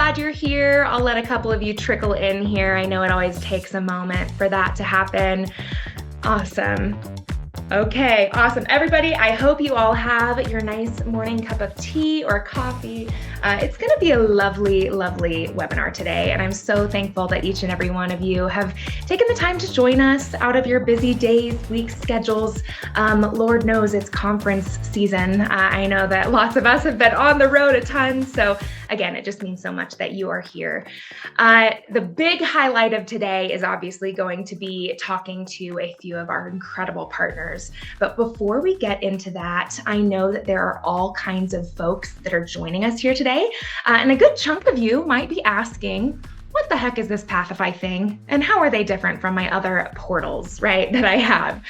glad you're here. I'll let a couple of you trickle in here. I know it always takes a moment for that to happen. Awesome. Okay, awesome. Everybody, I hope you all have your nice morning cup of tea or coffee. It's going to be a lovely, lovely webinar today, and I'm so thankful that each and every one of you have taken the time to join us out of your busy days, weeks, schedules. Lord knows it's conference season. I know that lots of us have been on the road a ton, so again, it just means so much that you are here. The big highlight of today is obviously going to be talking to a few of our incredible partners. But before we get into that, I know that there are all kinds of folks that are joining us here today. And a good chunk of you might be asking, what the heck is this Pathify thing? And how are they different from my other portals, right, that I have?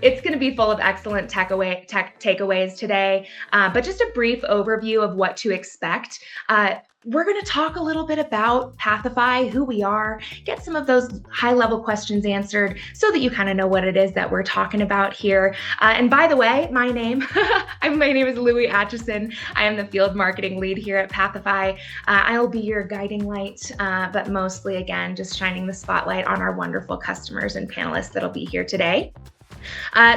It's going to be full of excellent tech takeaways today, but just a brief overview of what to expect. We're going to talk a little bit about Pathify, who we are, get some of those high-level questions answered so that you kind of know what it is that we're talking about here. And by the way, my name is Louie Atchison. I am the field marketing lead here at Pathify. I'll be your guiding light, but mostly, again, just shining the spotlight on our wonderful customers and panelists that'll be here today.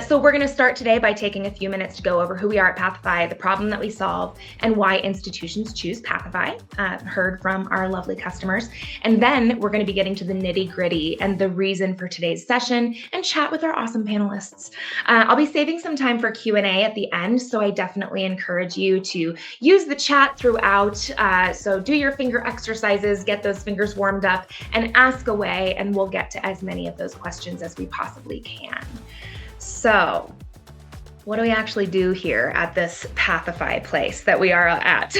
So we're going to start today by taking a few minutes to go over who we are at Pathify, the problem that we solve, and why institutions choose Pathify, heard from our lovely customers. And then we're going to be getting to the nitty-gritty and the reason for today's session and chat with our awesome panelists. I'll be saving some time for Q&A at the end, so I definitely encourage you to use the chat throughout. So do your finger exercises, get those fingers warmed up, and ask away, and we'll get to as many of those questions as we possibly can. So what do we actually do here at this Pathify place that we are at?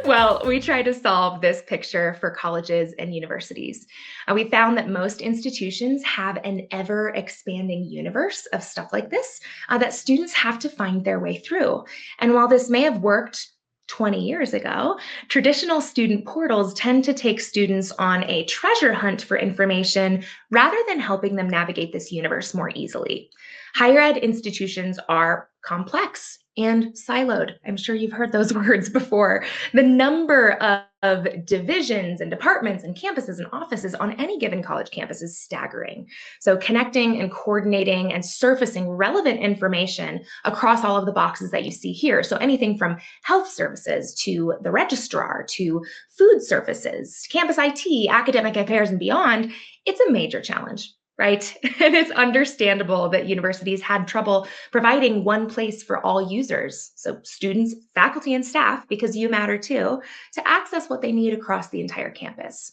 Well, we try to solve this picture for colleges and universities. We found that most institutions have an ever-expanding universe of stuff like this that students have to find their way through. And while this may have worked 20 years ago, traditional student portals tend to take students on a treasure hunt for information rather than helping them navigate this universe more easily. Higher ed institutions are complex and siloed. I'm sure you've heard those words before. The number of divisions and departments and campuses and offices on any given college campus is staggering. So connecting and coordinating and surfacing relevant information across all of the boxes that you see here. So anything from health services to the registrar to food services, campus IT, academic affairs, and beyond, it's a major challenge. Right? And it's understandable that universities had trouble providing one place for all users, so students, faculty, and staff, because you matter too, to access what they need across the entire campus.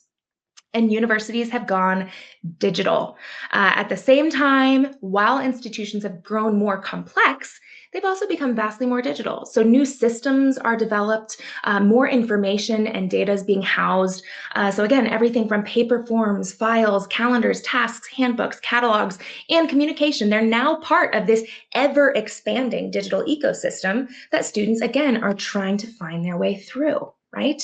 And universities have gone digital. At the same time, while institutions have grown more complex, they've also become vastly more digital. So new systems are developed, more information and data is being housed. So again, everything from paper forms, files, calendars, tasks, handbooks, catalogs, and communication, they're now part of this ever-expanding digital ecosystem that students, again, are trying to find their way through, right?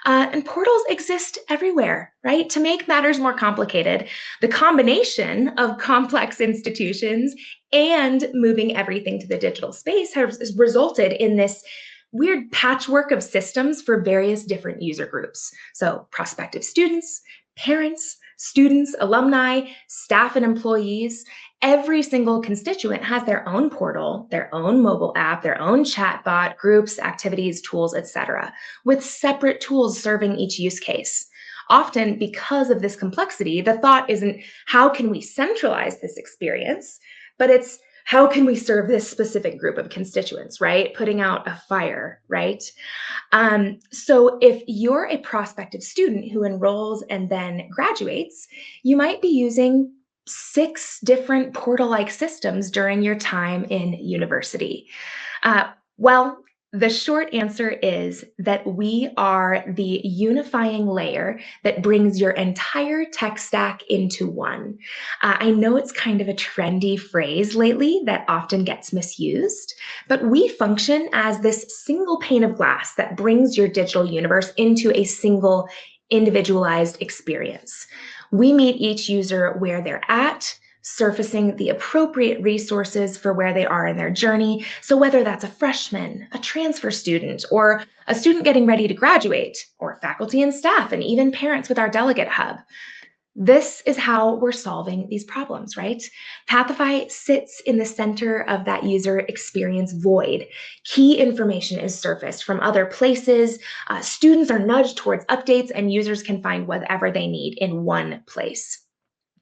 And portals exist everywhere, right? To make matters more complicated, the combination of complex institutions and moving everything to the digital space has resulted in this weird patchwork of systems for various different user groups. So prospective students, parents, students, alumni, staff, and employees. Every single constituent has their own portal, their own mobile app, their own chatbot, groups, activities, tools, etc., with separate tools serving each use case. Often, because of this complexity, the thought isn't how can we centralize this experience, but it's how can we serve this specific group of constituents, right? Putting out a fire, right? So if you're a prospective student who enrolls and then graduates, you might be using 6 different portal-like systems during your time in university. Well, the short answer is that we are the unifying layer that brings your entire tech stack into one. I know it's kind of a trendy phrase lately that often gets misused, but we function as this single pane of glass that brings your digital universe into a single individualized experience. We meet each user where they're at, surfacing the appropriate resources for where they are in their journey. So whether that's a freshman, a transfer student, or a student getting ready to graduate, or faculty and staff, and even parents with our Delegate Hub. This is how we're solving these problems, right? Pathify sits in the center of that user experience void. Key information is surfaced from other places. Students are nudged towards updates, and users can find whatever they need in one place.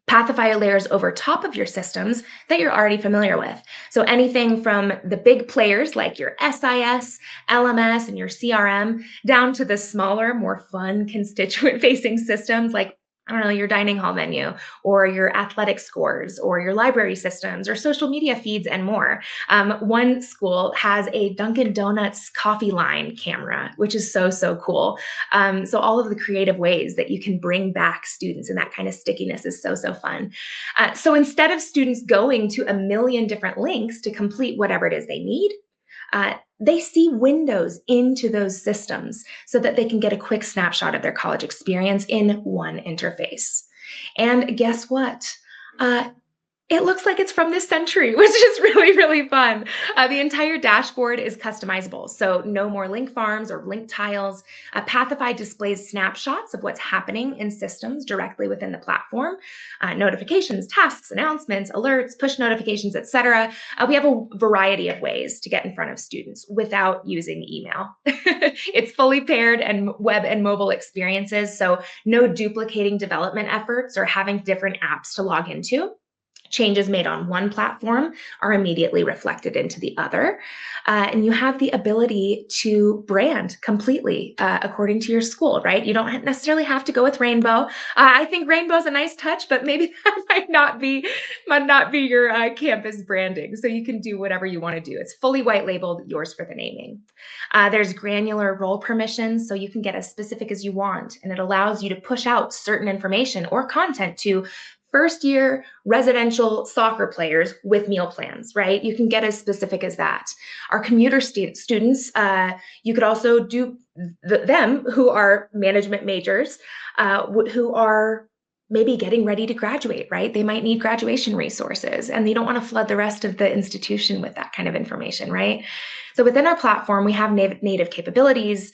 Pathify layers over top of your systems that you're already familiar with. So anything from the big players like your SIS, LMS, and your CRM, down to the smaller, more fun constituent-facing systems like, I don't know, your dining hall menu, or your athletic scores, or your library systems, or social media feeds, and more. One school has a Dunkin' Donuts coffee line camera, which is so, so cool. So all of the creative ways that you can bring back students and that kind of stickiness is so, so fun. So instead of students going to a million different links to complete whatever it is they need, they see windows into those systems so that they can get a quick snapshot of their college experience in one interface. And guess what? It looks like it's from this century, which is really, really fun. The entire dashboard is customizable, so no more link farms or link tiles. Pathify displays snapshots of what's happening in systems directly within the platform. Notifications, tasks, announcements, alerts, push notifications, etc. We have a variety of ways to get in front of students without using email. It's fully paired and web and mobile experiences, so no duplicating development efforts or having different apps to log into. Changes made on one platform are immediately reflected into the other. And you have the ability to brand completely according to your school, right? You don't necessarily have to go with rainbow. I think rainbow is a nice touch, but maybe that might not be your campus branding. So you can do whatever you want to do. It's fully white labeled, yours for the naming. There's granular role permissions, so you can get as specific as you want, and it allows you to push out certain information or content to first-year residential soccer players with meal plans, right? You can get as specific as that. Our commuter students, you could also do them who are management majors, who are maybe getting ready to graduate, right? They might need graduation resources, and they don't want to flood the rest of the institution with that kind of information, right? So within our platform, we have native capabilities,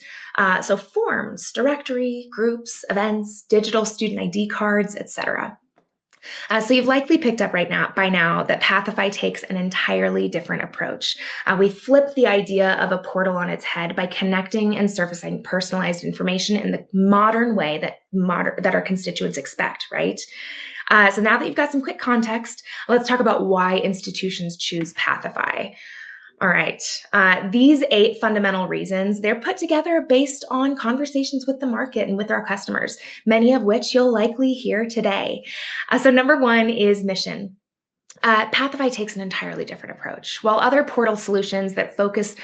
so forms, directory, groups, events, digital student ID cards, etc. So you've likely picked up by now that Pathify takes an entirely different approach. We flip the idea of a portal on its head by connecting and surfacing personalized information in the modern way that our constituents expect, right? So now that you've got some quick context, let's talk about why institutions choose Pathify. All right, these 8 fundamental reasons, they're put together based on conversations with the market and with our customers, many of which you'll likely hear today. So number 1 is mission. Pathify takes an entirely different approach. While other portal solutions that focus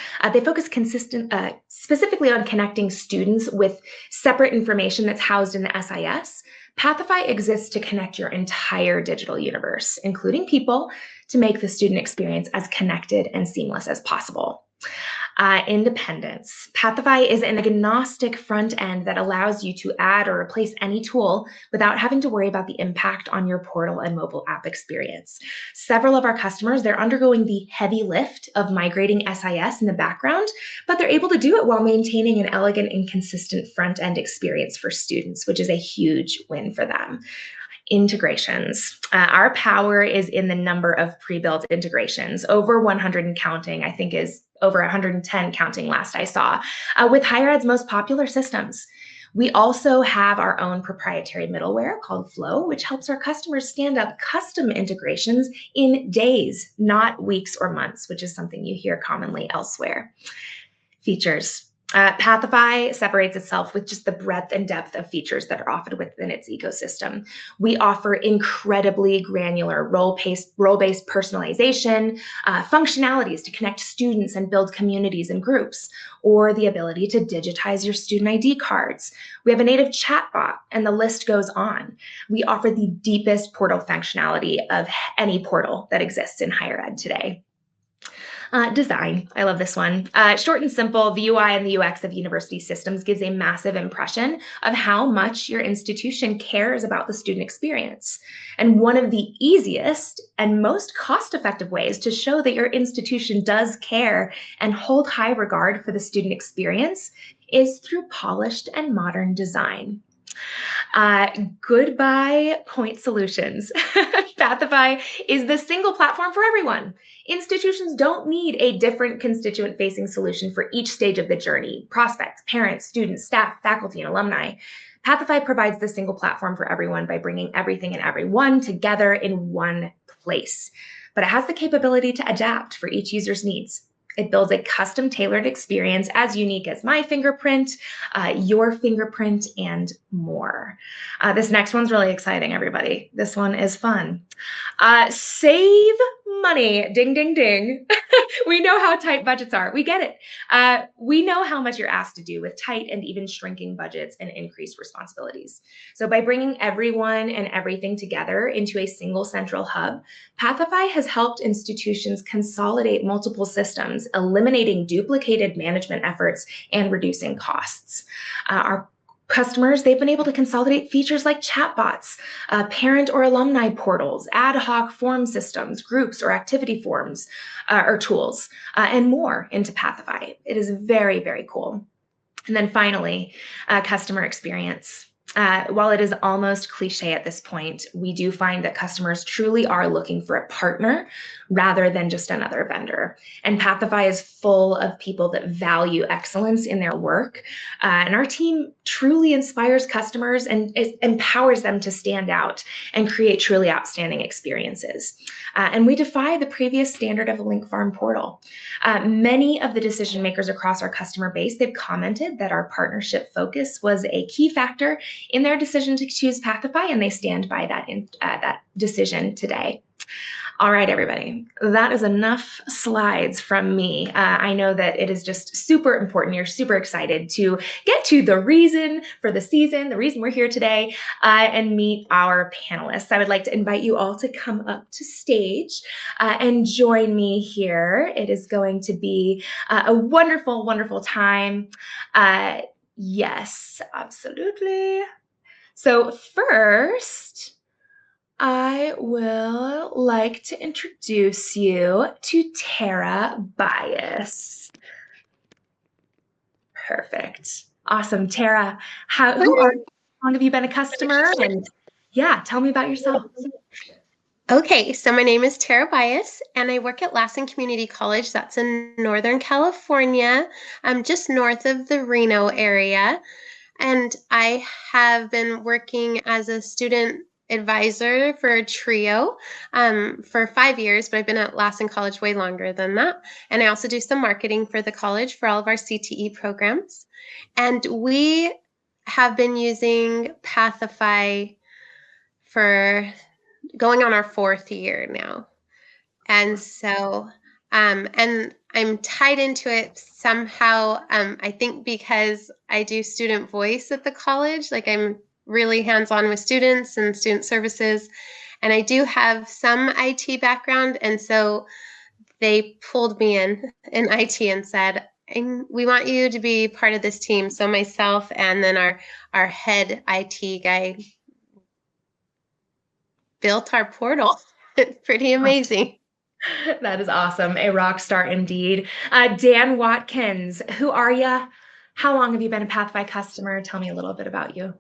specifically on connecting students with separate information that's housed in the SIS, Pathify exists to connect your entire digital universe, including people, to make the student experience as connected and seamless as possible. Independence. Pathify is an agnostic front end that allows you to add or replace any tool without having to worry about the impact on your portal and mobile app experience. Several of our customers, they're undergoing the heavy lift of migrating SIS in the background, but they're able to do it while maintaining an elegant and consistent front end experience for students, which is a huge win for them. Integrations. Our power is in the number of pre-built integrations, over 100 and counting, I think is over 110 counting last I saw, with higher ed's most popular systems. We also have our own proprietary middleware called Flow, which helps our customers stand up custom integrations in days, not weeks or months, which is something you hear commonly elsewhere. Features. Pathify separates itself with just the breadth and depth of features that are offered within its ecosystem. We offer incredibly granular role-based personalization, functionalities to connect students and build communities and groups, or the ability to digitize your student ID cards. We have a native chatbot, and the list goes on. We offer the deepest portal functionality of any portal that exists in higher ed today. Design. I love this one. Short and simple, the UI and the UX of university systems gives a massive impression of how much your institution cares about the student experience. And one of the easiest and most cost-effective ways to show that your institution does care and hold high regard for the student experience is through polished and modern design. Goodbye point solutions. Pathify is the single platform for everyone. Institutions don't need a different constituent-facing solution for each stage of the journey: prospects, parents, students, staff, faculty, and alumni. Pathify provides the single platform for everyone by bringing everything and everyone together in one place. But it has the capability to adapt for each user's needs. It builds a custom tailored experience as unique as my fingerprint, your fingerprint, and more. This next one's really exciting, everybody. This one is fun. Save money, ding, ding, ding. We know how tight budgets are. We get it. We know how much you're asked to do with tight and even shrinking budgets and increased responsibilities. So by bringing everyone and everything together into a single central hub, Pathify has helped institutions consolidate multiple systems, eliminating duplicated management efforts and reducing costs. Our customers, they've been able to consolidate features like chatbots, parent or alumni portals, ad hoc form systems, groups or activity forms or tools, and more into Pathify. It is very, very cool. And then finally, customer experience. While it is almost cliche at this point, we do find that customers truly are looking for a partner rather than just another vendor. And Pathify is full of people that value excellence in their work. And our team truly inspires customers and it empowers them to stand out and create truly outstanding experiences. And we defy the previous standard of a link farm portal. Many of the decision makers across our customer base, they've commented that our partnership focus was a key factor in their decision to choose Pathify, and they stand by that decision today. All right, everybody, that is enough slides from me. I know that it is just super important. You're super excited to get to the reason for the season, the reason we're here today, and meet our panelists. I would like to invite you all to come up to stage and join me here. It is going to be a wonderful, wonderful time. Yes, absolutely. So first, I will like to introduce you to Tara Bias. Perfect. Awesome. Tara, who are you? How long have you been a customer? And yeah, tell me about yourself. Okay, so my name is Tara Bias, and I work at Lassen Community College. That's in Northern California, just north of the Reno area. And I have been working as a student advisor for a trio for 5 years, but I've been at Lassen College way longer than that. And I also do some marketing for the college for all of our CTE programs. And we have been using Pathify for going on our 4th year now. And so, and I'm tied into it somehow, I think because I do student voice at the college, like I'm really hands-on with students and student services, and I do have some IT background, and so they pulled me in IT and said, we want you to be part of this team. So myself and then our head IT guy built our portal. It's pretty amazing. That is awesome. A rock star indeed. Dan Watkins, who are you? How long have you been a Pathify customer? Tell me a little bit about you.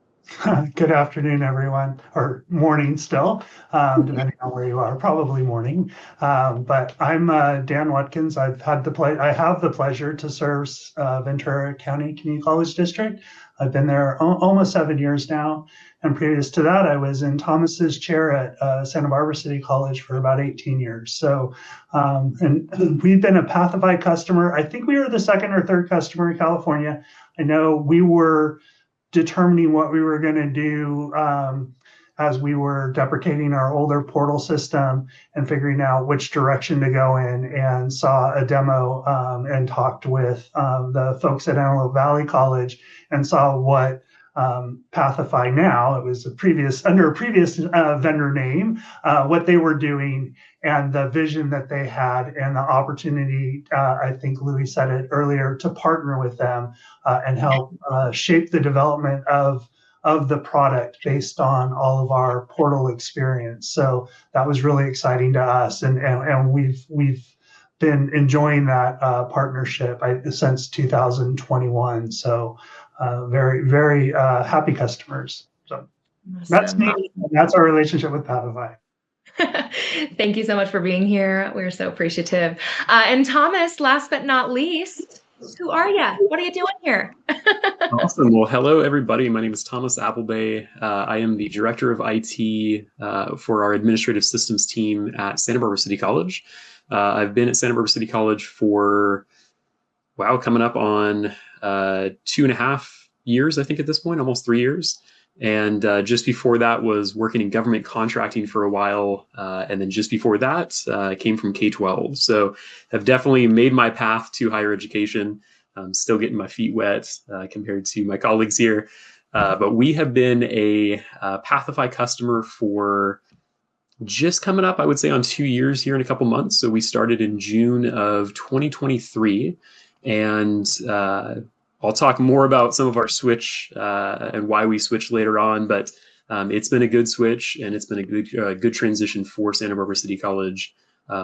Good afternoon, everyone, or morning still, depending on where you are, probably morning. But I'm Dan Watkins. I have the pleasure to serve Ventura County Community College District. I've been there almost 7 years now. And previous to that, I was in Thomas's chair at Santa Barbara City College for about 18 years. So, and we've been a Pathify customer. I think we were the 2nd or 3rd customer in California. I know we were determining what we were going to do as we were deprecating our older portal system and figuring out which direction to go in, and saw a demo and talked with the folks at Antelope Valley College and saw what Pathify now. It was under a previous vendor name, what they were doing and the vision that they had and the opportunity, I think Louis said it earlier, to partner with them and help shape the development of the product based on all of our portal experience. So that was really exciting to us, and we've been enjoying that partnership since 2021. So very, very happy customers. So that's Awesome. me. That's our relationship with Pathify. Thank you so much for being here. We're so appreciative. And Thomas, last but not least, who are you? What are you doing here? Awesome. Well, hello, everybody. My name is Thomas Applebay. I am the Director of IT for our Administrative Systems team at Santa Barbara City College. I've been at Santa Barbara City College for, wow, coming up on 2.5 years, I think at this point, almost 3 years. And just before that was working in government contracting for a while. And then just before that, I came from K-12. So I've definitely made my path to higher education. I'm still getting my feet wet compared to my colleagues here. But we have been a Pathify customer for just coming up, I would say, on 2 years here in a couple months. So we started in June of 2023. And I'll talk more about some of our switch and why we switched later on, but it's been a good switch, and it's been a good transition for Santa Barbara City College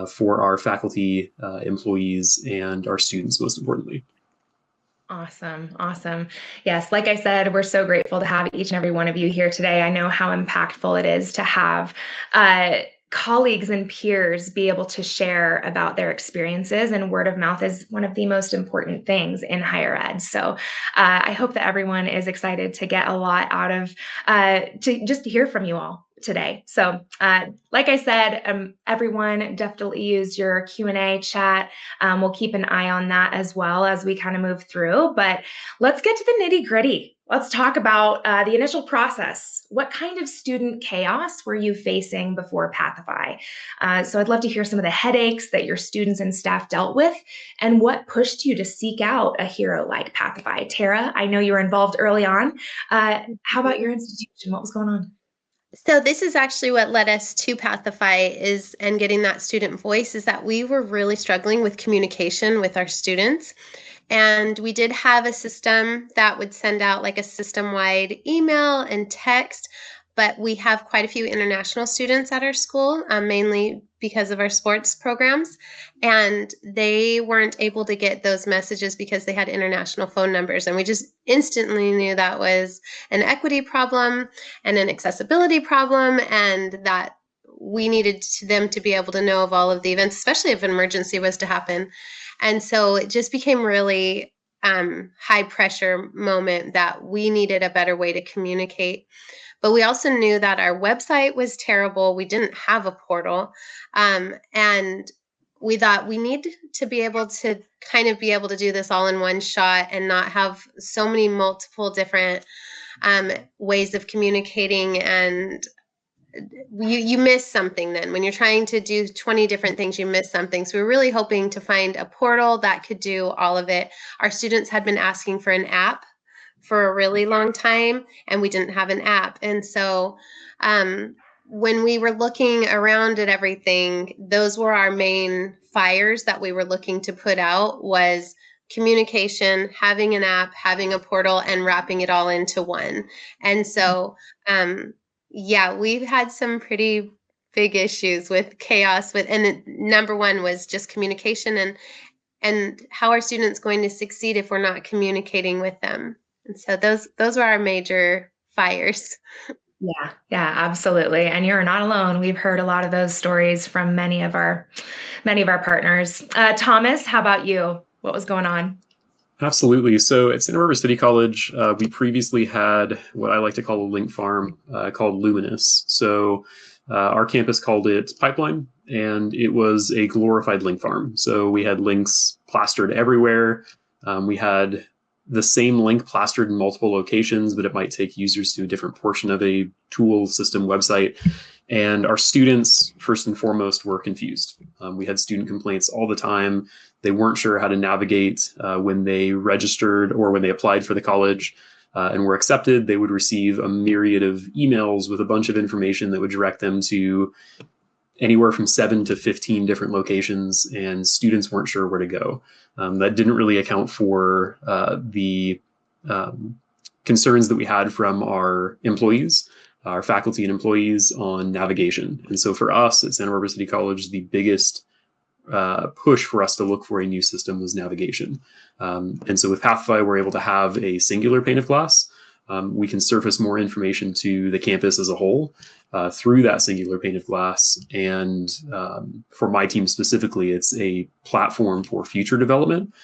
for our faculty, employees, and our students, most importantly. Awesome. Awesome. Yes, like I said, we're so grateful to have each and every one of you here today. I know how impactful it is to have colleagues and peers be able to share about their experiences, and word of mouth is one of the most important things in higher ed. So I hope that everyone is excited to get a lot out of to hear from you all today. So like I said, everyone definitely use your Q&A chat. We'll keep an eye on that as well as we kind of move through, but let's get to the nitty gritty. Let's talk about the initial process. What kind of student chaos were you facing before Pathify? So I'd love to hear some of the headaches that your students and staff dealt with, and what pushed you to seek out a hero like Pathify. Tara, I know you were involved early on. How about your institution? What was going on? So this is actually what led us to Pathify and getting that student voice, is that we were really struggling with communication with our students. And we did have a system that would send out like a system-wide email and text, but we have quite a few international students at our school, mainly because of our sports programs, and they weren't able to get those messages because they had international phone numbers. And we just instantly knew that was an equity problem and an accessibility problem, and that we needed them to be able to know of all of the events, especially if an emergency was to happen. And so it just became really high pressure moment that we needed a better way to communicate. But we also knew that our website was terrible. We didn't have a portal. And we thought we need to be able to kind of be able to do this all in one shot and not have so many multiple different ways of communicating. And you miss something then. When you're trying to do 20 different things, you miss something. So we're really hoping to find a portal that could do all of it. Our students had been asking for an app for a really long time, and we didn't have an app. And so when we were looking around at everything, those were our main fires that we were looking to put out, was communication, having an app, having a portal, and wrapping it all into one. And so yeah, we've had some pretty big issues with chaos and number one was just communication and how are students going to succeed if we're not communicating with them. And so those were our major fires. Yeah, absolutely. And you're not alone. We've heard a lot of those stories from many of our partners. Thomas, how about you? What was going on? Absolutely. So at Santa Barbara City College, we previously had what I like to call a link farm called Luminous. So our campus called it Pipeline, and it was a glorified link farm. So we had links plastered everywhere. We had the same link plastered in multiple locations, but it might take users to a different portion of a tool, system, website. And our students, first and foremost, were confused. We had student complaints all the time. They weren't sure how to navigate when they registered or when they applied for the college. and were accepted, they would receive a myriad of emails with a bunch of information that would direct them to anywhere from 7 to 15 different locations, and students weren't sure where to go. That didn't really account for the concerns that we had from our employees, our faculty and employees, on navigation. And so for us at Santa Barbara City College, the biggest push for us to look for a new system was navigation. And so with Pathify, we're able to have a singular pane of glass. We can surface more information to the campus as a whole through that singular pane of glass. And for my team specifically, it's a platform for future development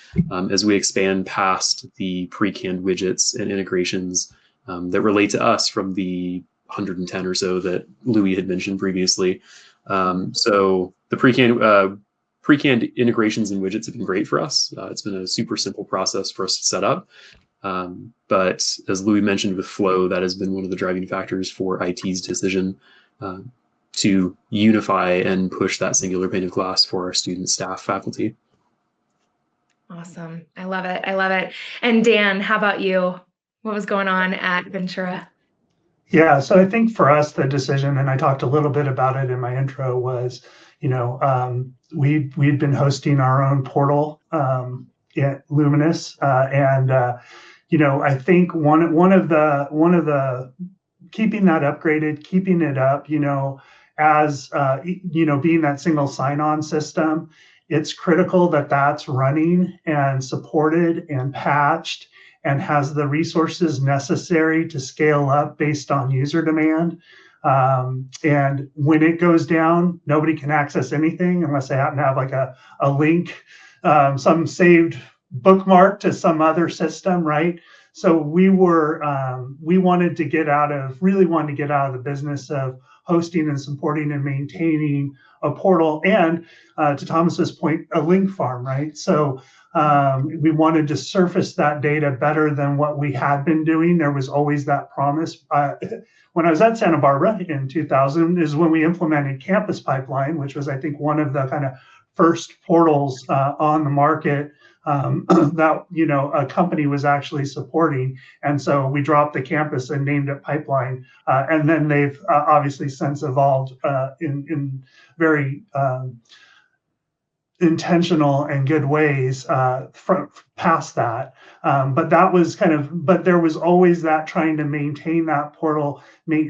as we expand past the pre-canned widgets and integrations that relate to us from the 110 or so that Louis had mentioned previously. So the pre-canned integrations and widgets have been great for us. It's been a super simple process for us to set up. But as Louis mentioned with Flow, that has been one of the driving factors for IT's decision to unify and push that singular pane of glass for our students, staff, faculty. Awesome. I love it. I love it. And Dan, how about you? What was going on at Ventura? Yeah, so I think for us, the decision, and I talked a little bit about it in my intro, was, we'd been hosting our own portal at Luminous, and I think one of the keeping that upgraded, keeping it up, as being that single sign-on system, it's critical that that's running and supported and patched and has the resources necessary to scale up based on user demand. And when it goes down, nobody can access anything unless they happen to have like a link, some saved bookmark to some other system, right? So we wanted to get out of the business of hosting and supporting and maintaining a portal, and to Thomas's point, a link farm, right? So we wanted to surface that data better than what we had been doing. There was always that promise. When I was at Santa Barbara in 2000 is when we implemented Campus Pipeline, which was, I think, one of the kind of first portals on the market that a company was actually supporting. And so we dropped the campus and named it Pipeline. And then they've obviously since evolved in very intentional and good ways past that. But that was but there was always that trying to maintain that portal,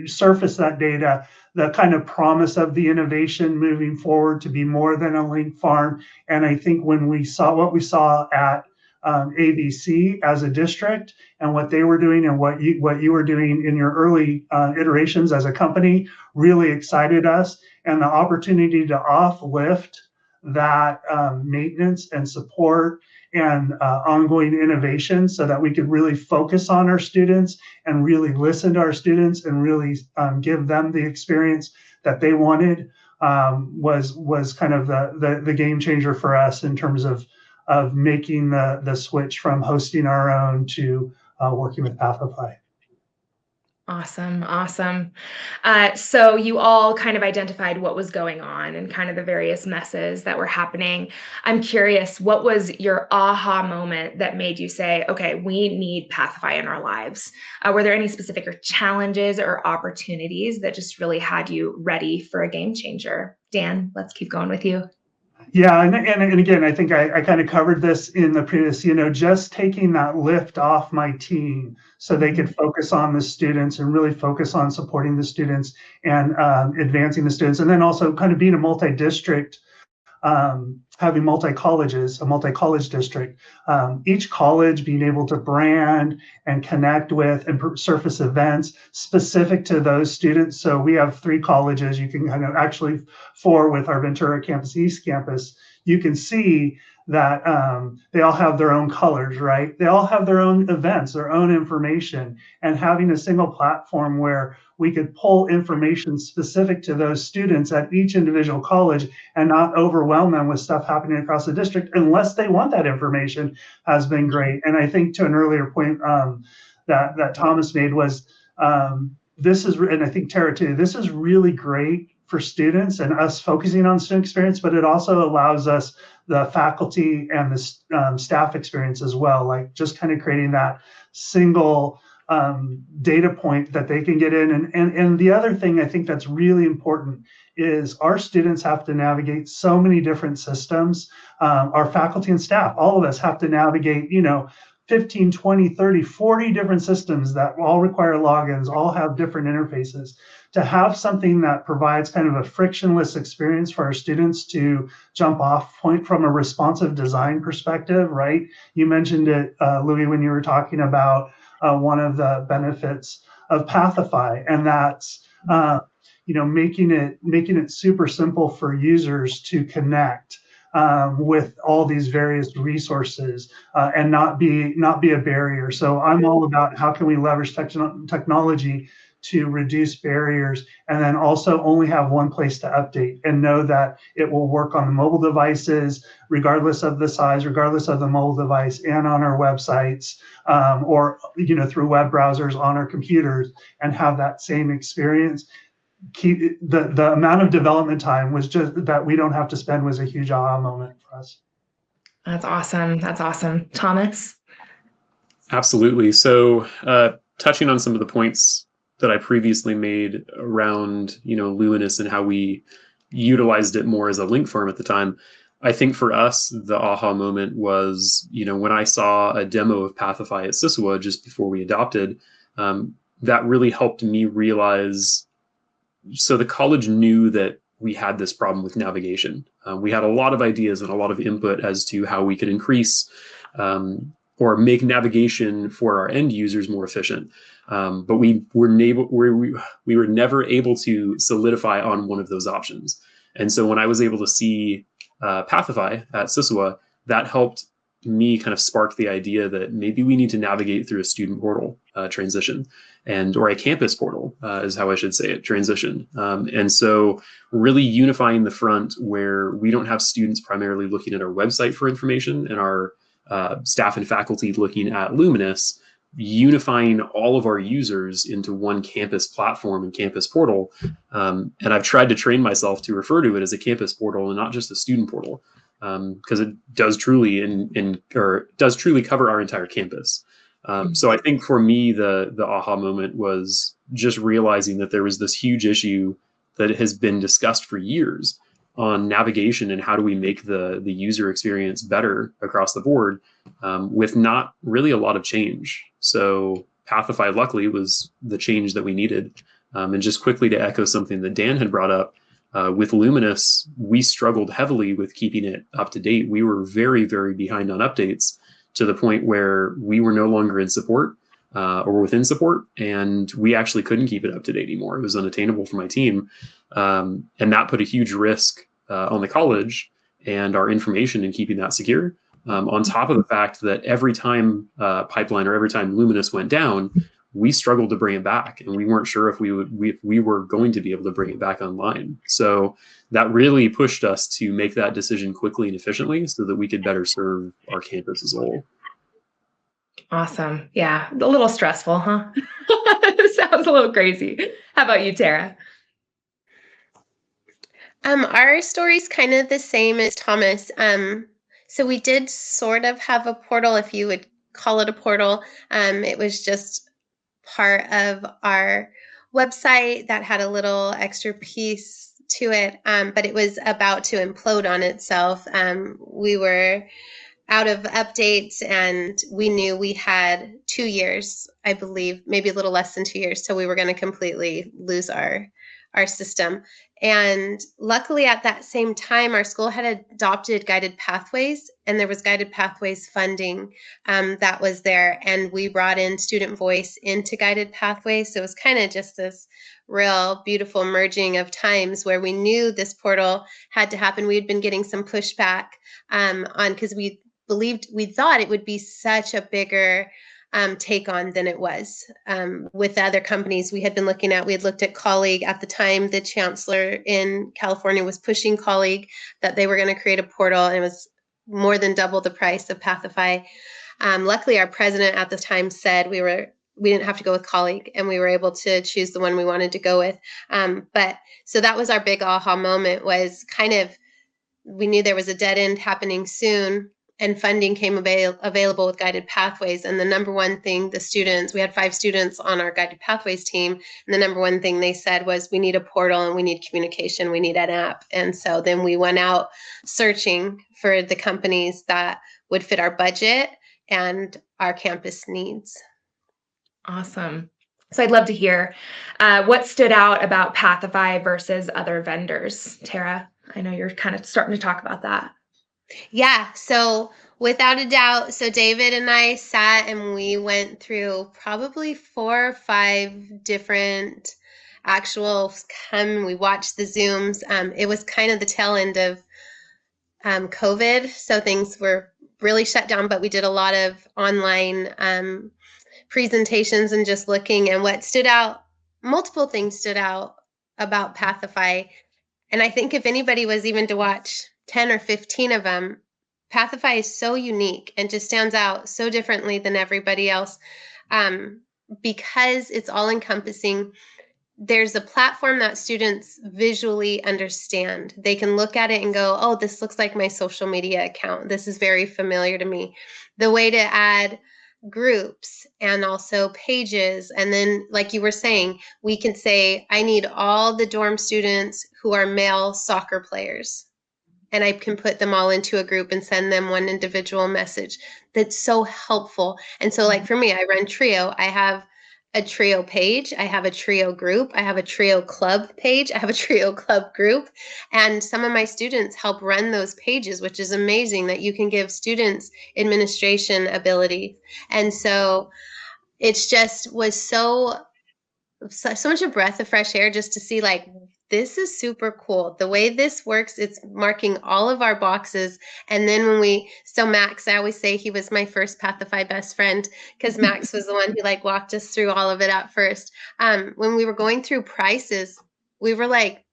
surface that data, the kind of promise of the innovation moving forward to be more than a link farm. And I think when we saw what we saw at ABC as a district and what they were doing and what you were doing in your early iterations as a company really excited us, and the opportunity to uplift that maintenance and support and ongoing innovation so that we could really focus on our students and really listen to our students and really give them the experience that they wanted was kind of the game changer for us in terms of making the switch from hosting our own to working with Pathify. Awesome. Awesome. So you all kind of identified what was going on and kind of the various messes that were happening. I'm curious, what was your aha moment that made you say, okay, we need Pathify in our lives? Were there any specific challenges or opportunities that just really had you ready for a game changer? Dan, let's keep going with you. Yeah, and again, I think I kind of covered this in the previous, just taking that lift off my team so they could focus on the students and really focus on supporting the students and advancing the students. And then also kind of being a multi-district, having multi-colleges, a multi-college district, each college being able to brand and connect with and surface events specific to those students. So we have 3 colleges. You can kind of actually 4 with our Ventura Campus East campus. You can see that they all have their own colors, right? They all have their own events, their own information, and having a single platform where we could pull information specific to those students at each individual college and not overwhelm them with stuff happening across the district unless they want that information has been great. And I think to an earlier point that Thomas made was this is, and I think Tara too, this is really great for students and us focusing on student experience, but it also allows us the faculty and the staff experience as well, like just kind of creating that single data point that they can get in. And the other thing I think that's really important is our students have to navigate so many different systems. Our faculty and staff, all of us have to navigate, 15, 20, 30, 40 different systems that all require logins, all have different interfaces. To have something that provides kind of a frictionless experience for our students to jump off point from a responsive design perspective, right? You mentioned it, Louis, when you were talking about one of the benefits of Pathify, and that's making it super simple for users to connect with all these various resources and not be a barrier. So I'm all about how can we leverage technology to reduce barriers, and then also only have one place to update and know that it will work on the mobile devices, regardless of the size, regardless of the mobile device, and on our websites, or through web browsers on our computers, and have that same experience. Keep the amount of development time was just that we don't have to spend was a huge aha moment for us. That's awesome. That's awesome. Thomas? Absolutely. So touching on some of the points that I previously made around, Luminous and how we utilized it more as a link farm at the time, I think for us, the aha moment was, when I saw a demo of Pathify at SISWA just before we adopted, that really helped me realize. So the college knew that we had this problem with navigation. We had a lot of ideas and a lot of input as to how we could increase or make navigation for our end users more efficient. But we were never able to solidify on one of those options. And so when I was able to see Pathify at SISWA, that helped me kind of spark the idea that maybe we need to navigate through a student portal transition, or a campus portal is how I should say it, transition. And so really unifying the front where we don't have students primarily looking at our website for information and our staff and faculty looking at Luminous, unifying all of our users into one campus platform and campus portal. And I've tried to train myself to refer to it as a campus portal and not just a student portal, because it does truly does truly cover our entire campus. So I think for me, the aha moment was just realizing that there was this huge issue that has been discussed for years on navigation and how do we make the user experience better across the board with not really a lot of change. So Pathify luckily was the change that we needed. And just quickly to echo something that Dan had brought up, with Luminous, we struggled heavily with keeping it up to date. We were very, very behind on updates to the point where we were no longer in support or within support, and we actually couldn't keep it up to date anymore. It was unattainable for my team. And that put a huge risk on the college and our information in keeping that secure. On top of the fact that every time Pipeline or every time Luminous went down, we struggled to bring it back, and we weren't sure if we were going to be able to bring it back online. So that really pushed us to make that decision quickly and efficiently so that we could better serve our campus as a whole. Awesome. Yeah, a little stressful, huh? Sounds a little crazy. How about you, Tara? Our story's kind of the same as Thomas. So we did sort of have a portal, if you would call it a portal. It was just part of our website that had a little extra piece to it, but it was about to implode on itself. We were out of updates, and we knew we had 2 years, I believe, maybe a little less than 2 years, so we were going to completely lose our system. And luckily at that same time, our school had adopted Guided Pathways, and there was Guided Pathways funding that was there. And we brought in student voice into Guided Pathways. So it was kind of just this real beautiful merging of times where we knew this portal had to happen. We had been getting some pushback on, because we thought it would be such a bigger take on than it was. With the other companies we had looked at Colleague at the time. The chancellor in California was pushing Colleague that they were going to create a portal, and it was more than double the price of Pathify. Luckily, our president at the time said we didn't have to go with Colleague, and we were able to choose the one we wanted to go with. But so that was our big aha moment, was kind of, we knew there was a dead end happening soon. and funding came available with Guided Pathways. And the number one thing the students, we had 5 students on our Guided Pathways team, and the number one thing they said was, we need a portal and we need communication, we need an app. And so then we went out searching for the companies that would fit our budget and our campus needs. Awesome. So I'd love to hear what stood out about Pathify versus other vendors. Tara, I know you're kind of starting to talk about that. Yeah, so without a doubt, so David and I sat and we went through probably 4 or 5 different actuals. We watched the Zooms. It was kind of the tail end of COVID, so things were really shut down, but we did a lot of online presentations and just looking. And what stood out, multiple things stood out about Pathify. And I think if anybody was even to watch 10 or 15 of them, Pathify is so unique and just stands out so differently than everybody else, because it's all encompassing. There's a platform that students visually understand. They can look at it and go, oh, this looks like my social media account. This is very familiar to me. The way to add groups and also pages. And then, like you were saying, we can say, I need all the dorm students who are male soccer players. And I can put them all into a group and send them one individual message. That's so helpful. And so, like for me, I run Trio. I have a Trio page. I have a Trio group. I have a Trio club page. I have a Trio club group. And some of my students help run those pages, which is amazing that you can give students administration ability. And so it's just was so much a breath of fresh air just to see, like, this is super cool. The way this works, it's marking all of our boxes. And then so Max, I always say he was my first Pathify best friend, because Max was the one who like walked us through all of it at first. When we were going through prices, we were like,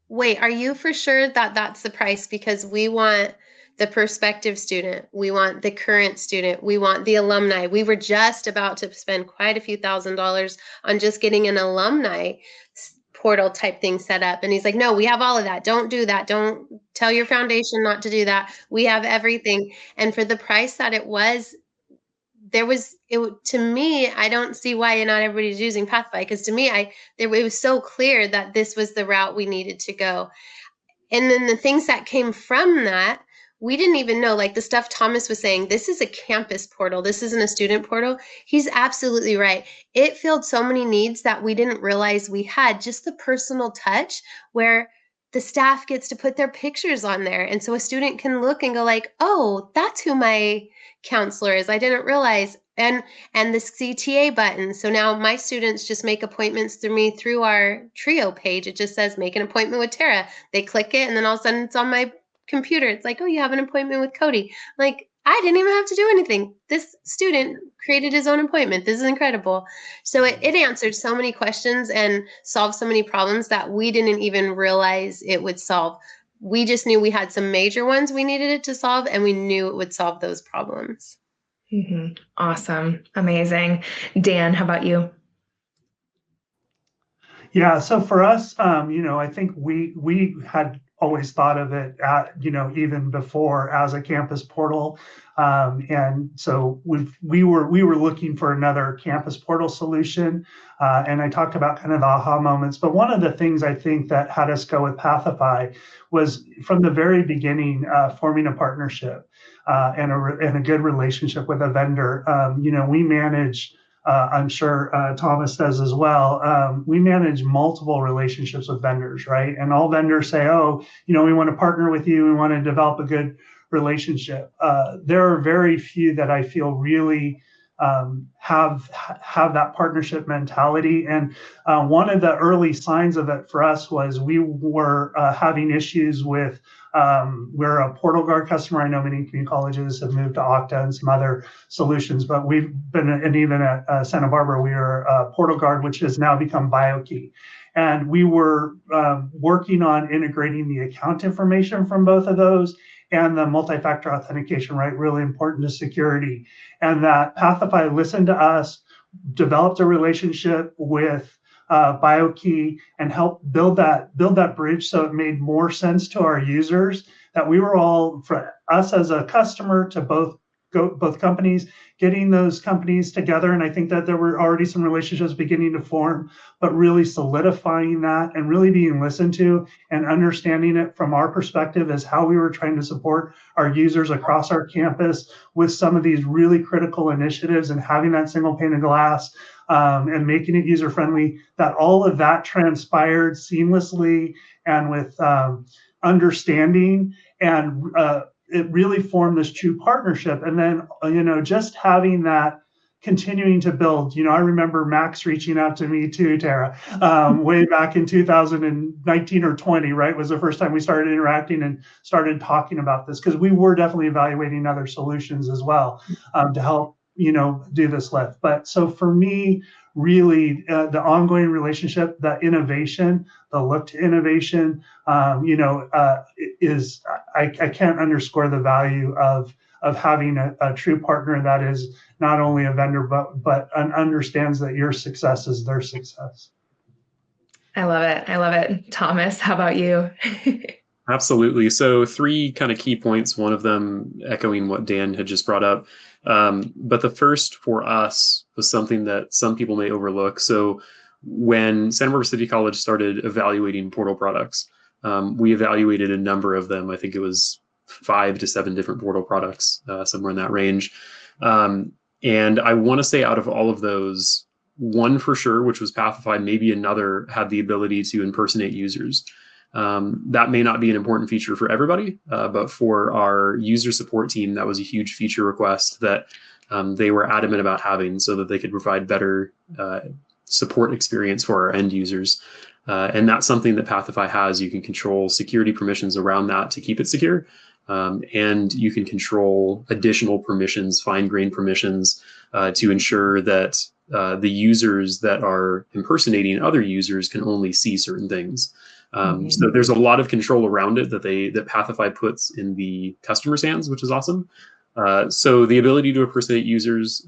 wait, are you for sure that that's the price? Because we want the prospective student, we want the current student, we want the alumni. We were just about to spend quite a few $1,000s on just getting an alumni portal type thing set up. And he's like, no, we have all of that. Don't do that. Don't tell your foundation not to do that. We have everything. And for the price that it was, to me, I don't see why not everybody's using Pathify, because to me, it was so clear that this was the route we needed to go. And then the things that came from that, we didn't even know, like the stuff Thomas was saying, this is a campus portal. This isn't a student portal. He's absolutely right. It filled so many needs that we didn't realize we had. Just the personal touch where the staff gets to put their pictures on there. And so a student can look and go like, oh, that's who my counselor is. I didn't realize. And the CTA button. So now my students just make appointments through me through our Trio page. It just says, make an appointment with Tara. They click it, and then all of a sudden it's on my computer. It's like, oh, you have an appointment with Cody. Like, I didn't even have to do anything. This student created his own appointment. This is incredible. So it answered so many questions and solved so many problems that we didn't even realize it would solve. We just knew we had some major ones we needed it to solve, and we knew it would solve those problems. Mm-hmm. Awesome. Amazing. Dan, how about you? Yeah, so for us, I think we had always thought of it even before as a campus portal. And so we were looking for another campus portal solution. And I talked about kind of the aha moments, but one of the things I think that had us go with Pathify was from the very beginning, forming a partnership and a good relationship with a vendor. We manage, I'm sure Thomas does as well. We manage multiple relationships with vendors, right? And all vendors say, oh, we want to partner with you. We want to develop a good relationship. There are very few that I feel really have that partnership mentality. And one of the early signs of it for us was we were having issues with, we're a Portal Guard customer. I know many community colleges have moved to Okta and some other solutions, but we've been, and even at Santa Barbara, we are Portal Guard, which has now become BioKey. And we were working on integrating the account information from both of those and the multi-factor authentication, right? Really important to security. And that Pathify listened to us, developed a relationship with BioKey, and helped build that bridge so it made more sense to our users that we were all, for us as a customer to both companies, getting those companies together. And I think that there were already some relationships beginning to form, but really solidifying that and really being listened to and understanding it from our perspective as how we were trying to support our users across our campus with some of these really critical initiatives and having that single pane of glass and making it user friendly, that all of that transpired seamlessly and with understanding, and it really formed this true partnership. And then, just having that continuing to build, I remember Max reaching out to me too, Tara, way back in 2019 or 20, right? Was the first time we started interacting and started talking about this, because we were definitely evaluating other solutions as well to help, do this lift. But so for me, really the ongoing relationship, the innovation, the look to innovation, is I can't underscore the value of having a true partner that is not only a vendor but understands that your success is their success. I love it. I love it. Thomas, how about you? Absolutely. So 3 kind of key points, one of them echoing what Dan had just brought up. But the first for us was something that some people may overlook. So when Santa Barbara City College started evaluating portal products, we evaluated a number of them. I think it was 5 to 7 different portal products, somewhere in that range. And I want to say out of all of those, one for sure, which was Pathify, maybe another had the ability to impersonate users. That may not be an important feature for everybody, but for our user support team, that was a huge feature request that they were adamant about having so that they could provide better support experience for our end users. And that's something that Pathify has. You can control security permissions around that to keep it secure. And you can control additional permissions, fine-grained permissions, to ensure that the users that are impersonating other users can only see certain things. So there's a lot of control around it that Pathify puts in the customer's hands, which is awesome. So the ability to impersonate users,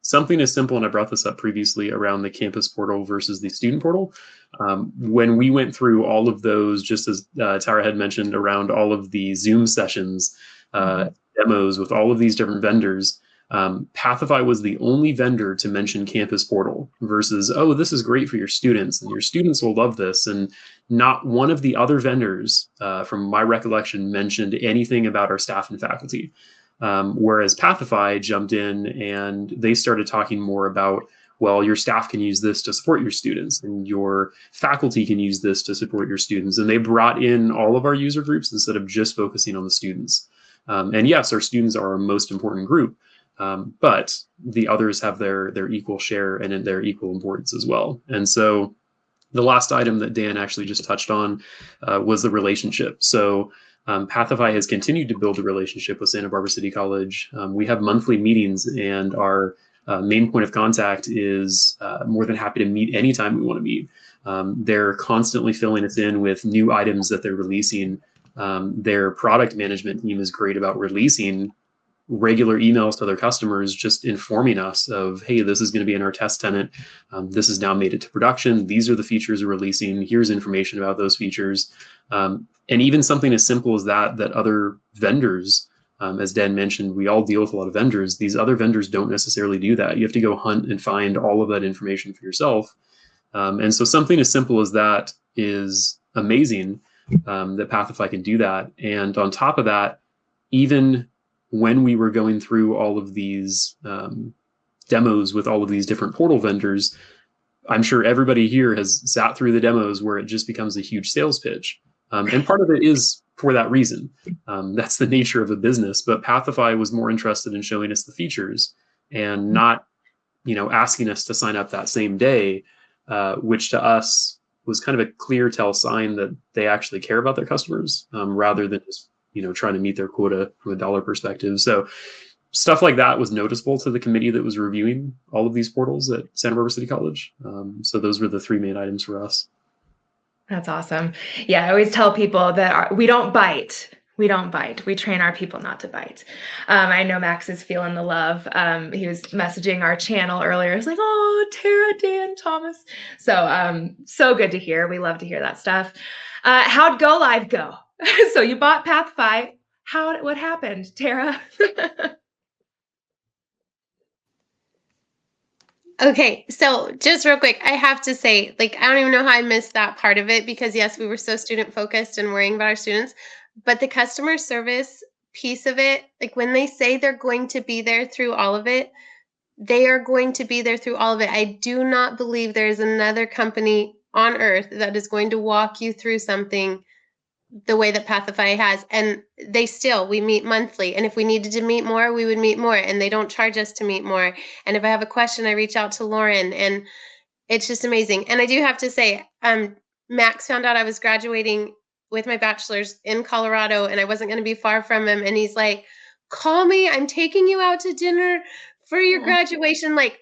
something as simple, and I brought this up previously around the campus portal versus the student portal. When we went through all of those, just as Tara had mentioned, around all of the Zoom sessions, demos with all of these different vendors, Pathify was the only vendor to mention campus portal versus, oh, this is great for your students and your students will love this. And not one of the other vendors, from my recollection, mentioned anything about our staff and faculty. Whereas Pathify jumped in and they started talking more about, well, your staff can use this to support your students and your faculty can use this to support your students. And they brought in all of our user groups instead of just focusing on the students. And yes, our students are our most important group, but the others have their equal share and their equal importance as well. And so the last item that Dan actually just touched on was the relationship. So Pathify has continued to build a relationship with Santa Barbara City College. We have monthly meetings, and our main point of contact is more than happy to meet anytime we want to meet. They're constantly filling us in with new items that they're releasing. Their product management team is great about releasing regular emails to their customers, just informing us of, hey, this is going to be in our test tenant. This has now made it to production. These are the features we're releasing. Here's information about those features. And even something as simple as that other vendors, as Dan mentioned, we all deal with a lot of vendors. These other vendors don't necessarily do that. You have to go hunt and find all of that information for yourself. And so something as simple as that is amazing, that Pathify can do that. And on top of that, even when we were going through all of these demos with all of these different portal vendors, I'm sure everybody here has sat through the demos where it just becomes a huge sales pitch. And part of it is for that reason. That's the nature of a business. But Pathify was more interested in showing us the features and not, asking us to sign up that same day, which to us was kind of a clear tell sign that they actually care about their customers, rather than just trying to meet their quota from a dollar perspective. So stuff like that was noticeable to the committee that was reviewing all of these portals at Santa Barbara City College. So those were the 3 main items for us. That's awesome. Yeah, I always tell people that we don't bite. We don't bite. We train our people not to bite. I know Max is feeling the love. He was messaging our channel earlier. It's like, oh, Tara, Dan, Thomas. So good to hear. We love to hear that stuff. How'd Go Live go? So you bought Pathify. What happened, Tara? Okay, so just real quick, I have to say, like, I don't even know how I missed that part of it because, yes, we were so student focused and worrying about our students, but the customer service piece of it, like when they say they're going to be there through all of it, they are going to be there through all of it. I do not believe there is another company on earth that is going to walk you through something the way that Pathify has. And we meet monthly. And if we needed to meet more, we would meet more. And they don't charge us to meet more. And if I have a question, I reach out to Lauren. And it's just amazing. And I do have to say, Max found out I was graduating with my bachelor's in Colorado and I wasn't going to be far from him. And he's like, call me. I'm taking you out to dinner for your graduation. Like,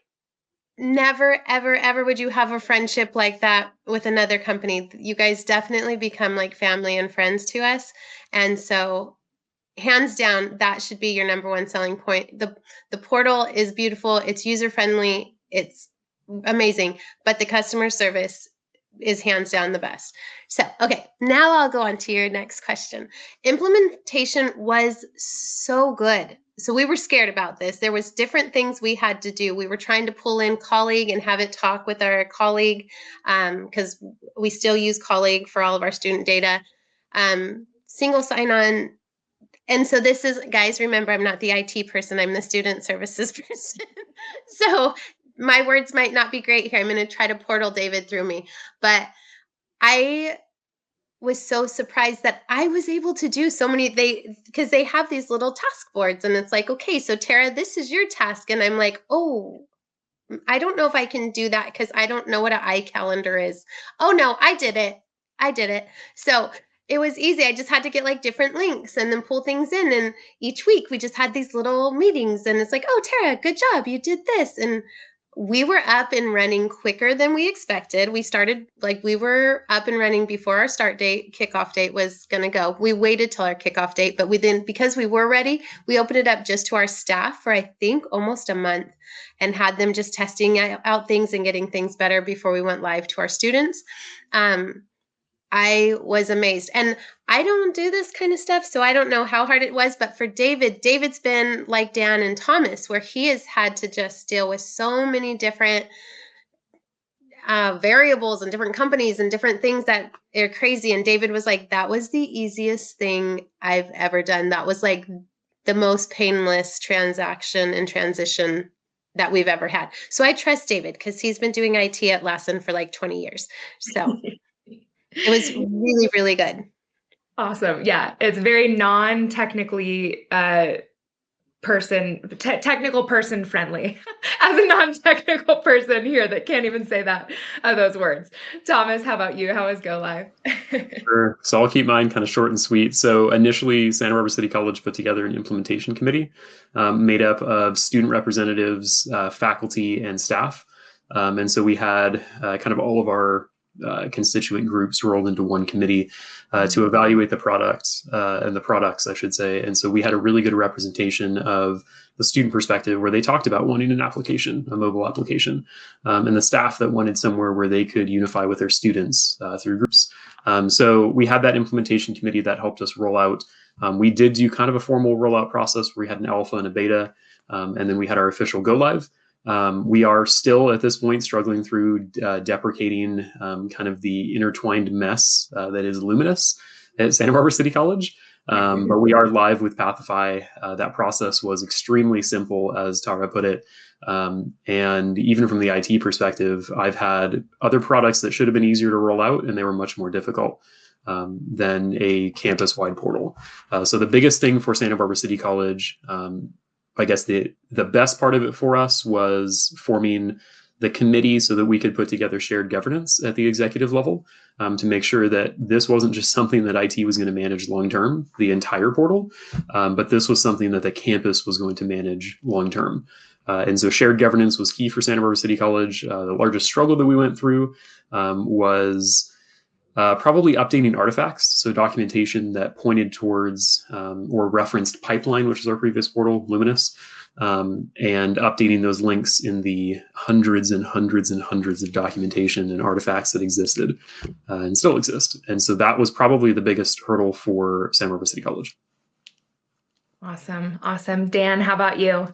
never, ever, ever would you have a friendship like that with another company. You guys definitely become like family and friends to us. And so hands down, that should be your number one selling point. The portal is beautiful. It's user-friendly. It's amazing. But the customer service is hands down the best. So, okay, now I'll go on to your next question. Implementation was so good. So we were scared about this. There was different things we had to do. We were trying to pull in Colleague and have it talk with our Colleague because we still use Colleague for all of our student data. Single sign-on. And so this is, guys, remember, I'm not the IT person. I'm the student services person. So my words might not be great here. I'm going to try to portal David through me. But I was so surprised that I was able to do so many, because they have these little task boards and it's like, okay, so Tara, this is your task. And I'm like, oh, I don't know if I can do that because I don't know what an iCalendar is. Oh no, I did it. So it was easy. I just had to get like different links and then pull things in. And each week we just had these little meetings and it's like, oh, Tara, good job. You did this. And we were up and running quicker than we expected. We were up and running before our kickoff date was going to go. We waited till our kickoff date, but because we were ready, we opened it up just to our staff for, I think, almost a month and had them just testing out things and getting things better before we went live to our students. I was amazed. And I don't do this kind of stuff, so I don't know how hard it was. But for David's been like Dan and Thomas, where he has had to just deal with so many different variables and different companies and different things that are crazy. And David was like, that was the easiest thing I've ever done. That was like the most painless transaction and transition that we've ever had. So I trust David because he's been doing IT at Lassen for like 20 years. So it was really, really good. Awesome. Yeah, it's very non-technically technical person friendly. As a non-technical person here that can't even say those words. Thomas, how about you? How was Go Live? Sure. So I'll keep mine kind of short and sweet. So initially, Santa Barbara City College put together an implementation committee made up of student representatives, faculty, and staff. And so we had kind of all of our constituent groups rolled into one committee to evaluate the product and the products, I should say. And so we had a really good representation of the student perspective where they talked about wanting an application, a mobile application, and the staff that wanted somewhere where they could unify with their students through groups. So we had that implementation committee that helped us roll out. We did do kind of a formal rollout process where we had an alpha and a beta, and then we had our official go live. We are still at this point struggling through deprecating kind of the intertwined mess that is Luminous at Santa Barbara City College. But we are live with Pathify. That process was extremely simple, as Tara put it. And even from the IT perspective, I've had other products that should have been easier to roll out, and they were much more difficult than a campus-wide portal. So the biggest thing for Santa Barbara City College, I guess the best part of it for us was forming the committee so that we could put together shared governance at the executive level to make sure that this wasn't just something that IT was going to manage long-term, the entire portal, but this was something that the campus was going to manage long-term. And so shared governance was key for Santa Barbara City College. The largest struggle that we went through was probably updating artifacts, so documentation that pointed towards or referenced Pipeline, which is our previous portal, Luminous, and updating those links in the hundreds and hundreds and hundreds of documentation and artifacts that existed and still exist. And so that was probably the biggest hurdle for Santa Barbara City College. Awesome. Awesome. Dan, how about you?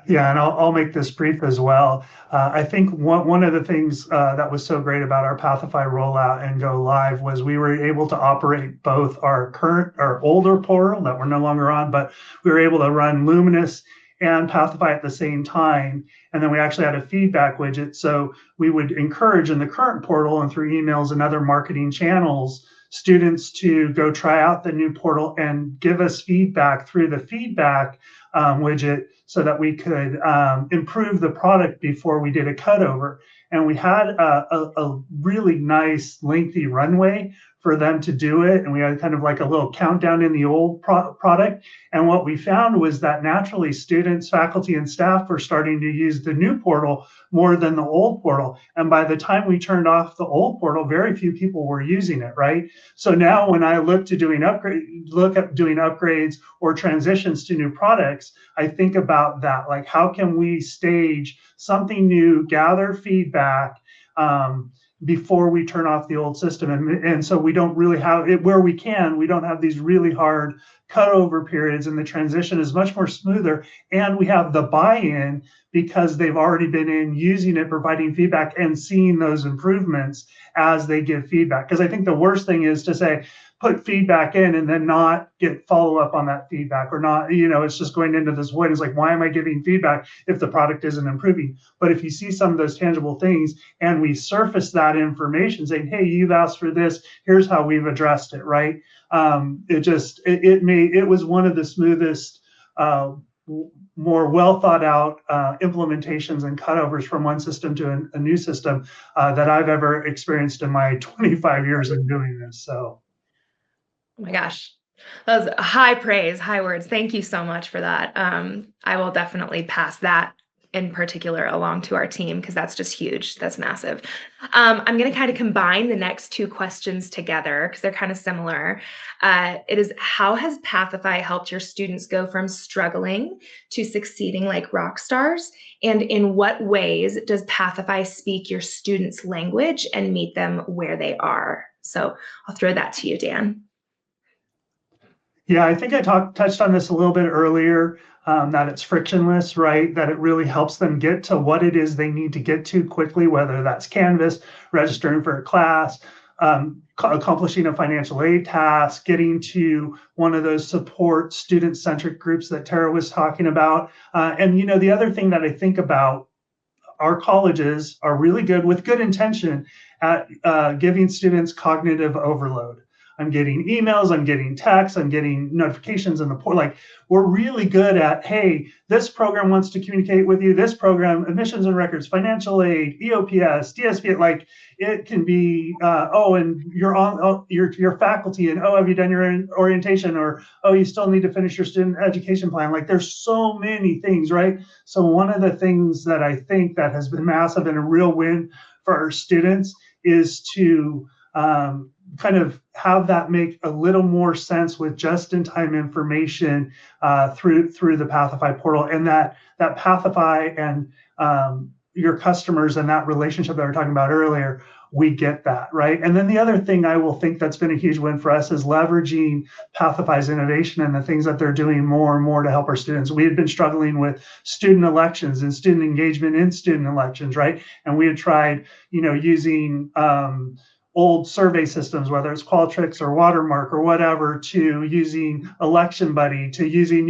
Yeah, and I'll make this brief as well. I think one of the things that was so great about our Pathify rollout and go live was we were able to operate both our older portal that we're no longer on, but we were able to run Luminous and Pathify at the same time. And then we actually had a feedback widget. So we would encourage in the current portal and through emails and other marketing channels, students to go try out the new portal and give us feedback through the feedback widget so that we could improve the product before we did a cutover. And we had a really nice lengthy runway for them to do it. And we had kind of like a little countdown in the old product. And what we found was that naturally students, faculty, and staff were starting to use the new portal more than the old portal. And by the time we turned off the old portal, very few people were using it, right? So now when I look to doing upgrades or transitions to new products, I think about that, like how can we stage something new, gather feedback, before we turn off the old system. And so we don't really have it where we don't have these really hard cutover periods, and the transition is much more smoother. And we have the buy-in because they've already been in using it, providing feedback and seeing those improvements as they give feedback. Because I think the worst thing is to say, put feedback in and then not get follow up on that feedback, or not, it's just going into this void. It's like, why am I giving feedback if the product isn't improving? But if you see some of those tangible things and we surface that information saying, hey, you've asked for this, here's how we've addressed it, right? It was one of the smoothest, more well thought out implementations and cutovers from one system to a new system that I've ever experienced in my 25 years of doing this. So. Oh my gosh, that was high praise, high words. Thank you so much for that. I will definitely pass that in particular along to our team because that's just huge. That's massive. I'm going to kind of combine the next two questions together because they're kind of similar. It is, how has Pathify helped your students go from struggling to succeeding like rock stars? And in what ways does Pathify speak your students' language and meet them where they are? So I'll throw that to you, Dan. Yeah, I think I touched on this a little bit earlier, that it's frictionless, right? That it really helps them get to what it is they need to get to quickly, whether that's Canvas, registering for a class, accomplishing a financial aid task, getting to one of those support student-centric groups that Tara was talking about. And the other thing that I think about, our colleges are really good with good intention at giving students cognitive overload. I'm getting emails, I'm getting texts, I'm getting notifications in the portal. Like, we're really good at, hey, this program wants to communicate with you, this program, admissions and records, financial aid, EOPS, DSP, like it can be, and you're on your faculty, and have you done your orientation, or you still need to finish your student education plan. Like, there's so many things, right? So one of the things that I think that has been massive and a real win for our students is to kind of have that make a little more sense with just-in-time information through the Pathify portal, and that Pathify and your customers and that relationship that we were talking about earlier, we get that, right? And then the other thing I will think that's been a huge win for us is leveraging Pathify's innovation and the things that they're doing more and more to help our students. We had been struggling with student elections and student engagement in student elections, right? And we had tried, using old survey systems, whether it's Qualtrics or Watermark or whatever, to using Election Buddy, to using,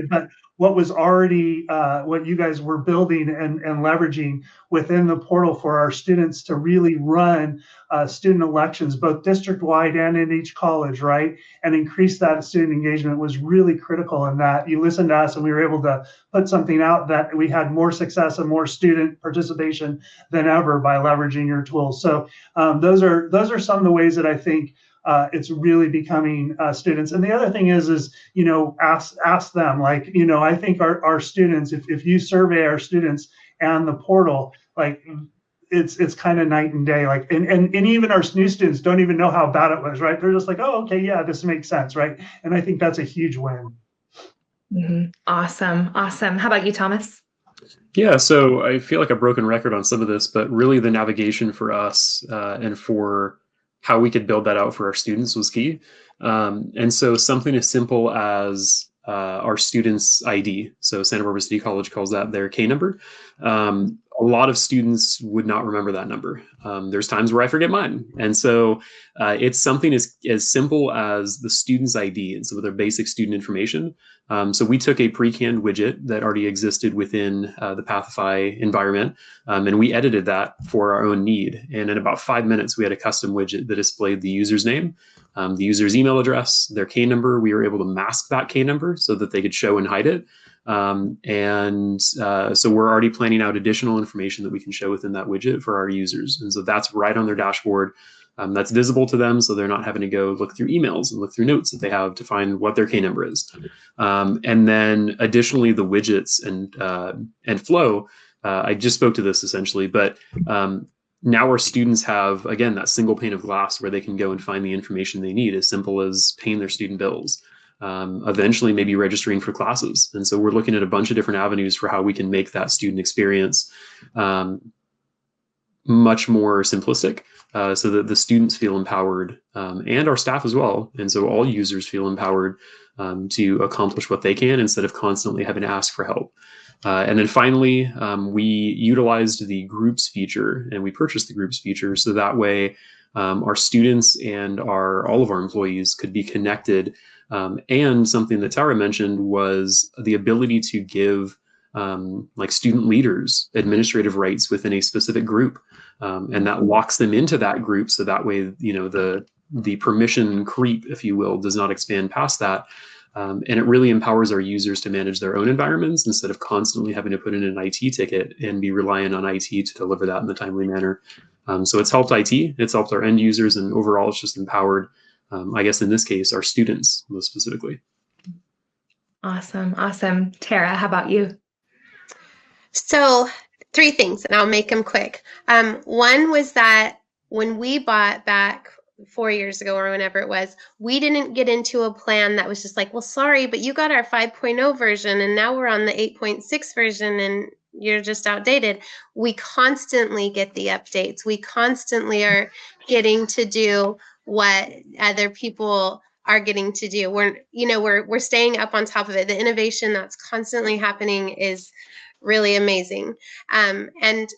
but what was already, what you guys were building and leveraging within the portal for our students to really run student elections, both district-wide and in each college, right? And increase that student engagement was really critical in that. You listened to us and we were able to put something out that we had more success and more student participation than ever by leveraging your tools. So those are some of the ways that I think it's really becoming students. And the other thing is ask them, like, I think our students, if you survey our students and the portal, like it's kind of night and day, like, and even our new students don't even know how bad it was, right? They're just like, oh, okay, yeah, this makes sense, right? And I think that's a huge win. Awesome. Awesome. How about you, Thomas? Yeah, so I feel like a broken record on some of this, but really the navigation for us and for how we could build that out for our students was key. And so something as simple as our students' ID. So Santa Barbara City College calls that their K number. A lot of students would not remember that number. There's times where I forget mine. And so it's something as simple as the student's ID and some of their basic student information. So we took a pre-canned widget that already existed within the Pathify environment, and we edited that for our own need. And in about 5 minutes, we had a custom widget that displayed the user's name, the user's email address, their K number. We were able to mask that K number so that they could show and hide it. So we're already planning out additional information that we can show within that widget for our users. And so that's right on their dashboard. That's visible to them, so they're not having to go look through emails and look through notes that they have to find what their K number is. And then additionally, the widgets and flow, I just spoke to this essentially, but now our students have, again, that single pane of glass where they can go and find the information they need, as simple as paying their student bills. Eventually maybe registering for classes. And so we're looking at a bunch of different avenues for how we can make that student experience much more simplistic, so that the students feel empowered and our staff as well. And so all users feel empowered to accomplish what they can instead of constantly having to ask for help. And then finally, we utilized the groups feature, and we purchased the groups feature so that way our students and all of our employees could be connected. And something that Tara mentioned was the ability to give like student leaders administrative rights within a specific group, and that locks them into that group. So that way, the permission creep, if you will, does not expand past that. And it really empowers our users to manage their own environments instead of constantly having to put in an IT ticket and be reliant on IT to deliver that in a timely manner. So it's helped IT, it's helped our end users, and overall it's just empowered, I guess in this case, our students most specifically. Awesome. Awesome. Tara, how about you? So 3 things, and I'll make them quick. One was that when we bought back 4 years ago or whenever it was, we didn't get into a plan that was just like, well, sorry, but you got our 5.0 version and now we're on the 8.6 version and you're just outdated. We constantly get the updates. We constantly are getting to do what other people are getting to do. We're staying up on top of it. The innovation that's constantly happening is really amazing. And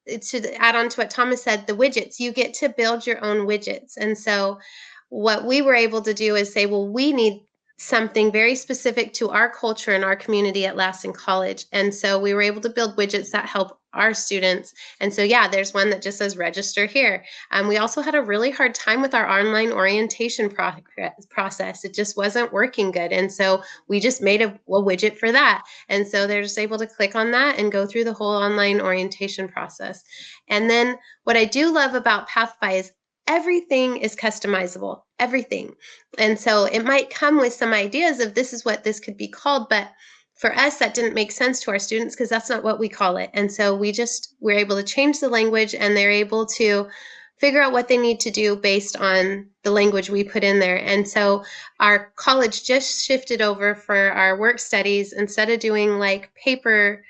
to add on to what Thomas said, the widgets, you get to build your own widgets. And so what we were able to do is say, well, we need something very specific to our culture and our community at Lassen College. And so we were able to build widgets that help our students. And so, yeah, there's one that just says register here. We also had a really hard time with our online orientation process. It just wasn't working good. And so we just made a widget for that. And so they're just able to click on that and go through the whole online orientation process. And then what I do love about Pathify is everything is customizable, everything. And so it might come with some ideas of this is what this could be called, but for us, that didn't make sense to our students because that's not what we call it. And so we're able to change the language and they're able to figure out what they need to do based on the language we put in there. And so our college just shifted over for our work studies. Instead of doing like paper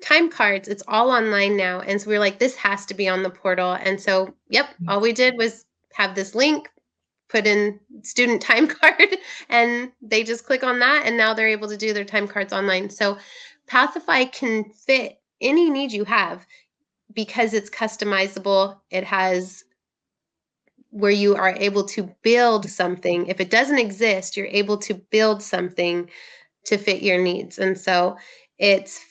time cards, it's all online now. And so we were like, this has to be on the portal. And so, yep, all we did was have this link, put in student time card, and they just click on that. And now they're able to do their time cards online. So Pathify can fit any need you have because it's customizable. It has where you are able to build something. If it doesn't exist, you're able to build something to fit your needs. And so it's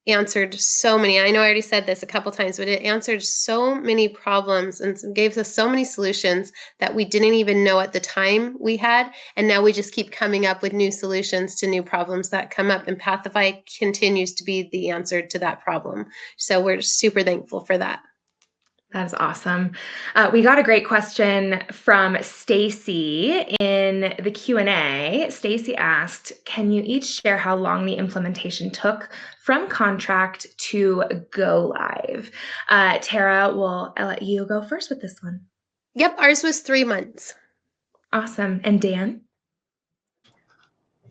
answered so many, I know I already said this a couple times, but it answered so many problems and gave us so many solutions that we didn't even know at the time we had. And now we just keep coming up with new solutions to new problems that come up. And Pathify continues to be the answer to that problem. So we're super thankful for that. That is awesome. We got a great question from Stacy in the Q&A. Stacy asked, can you each share how long the implementation took from contract to go live? Tara, I'll let you go first with this one. Yep, ours was 3 months. Awesome. And Dan?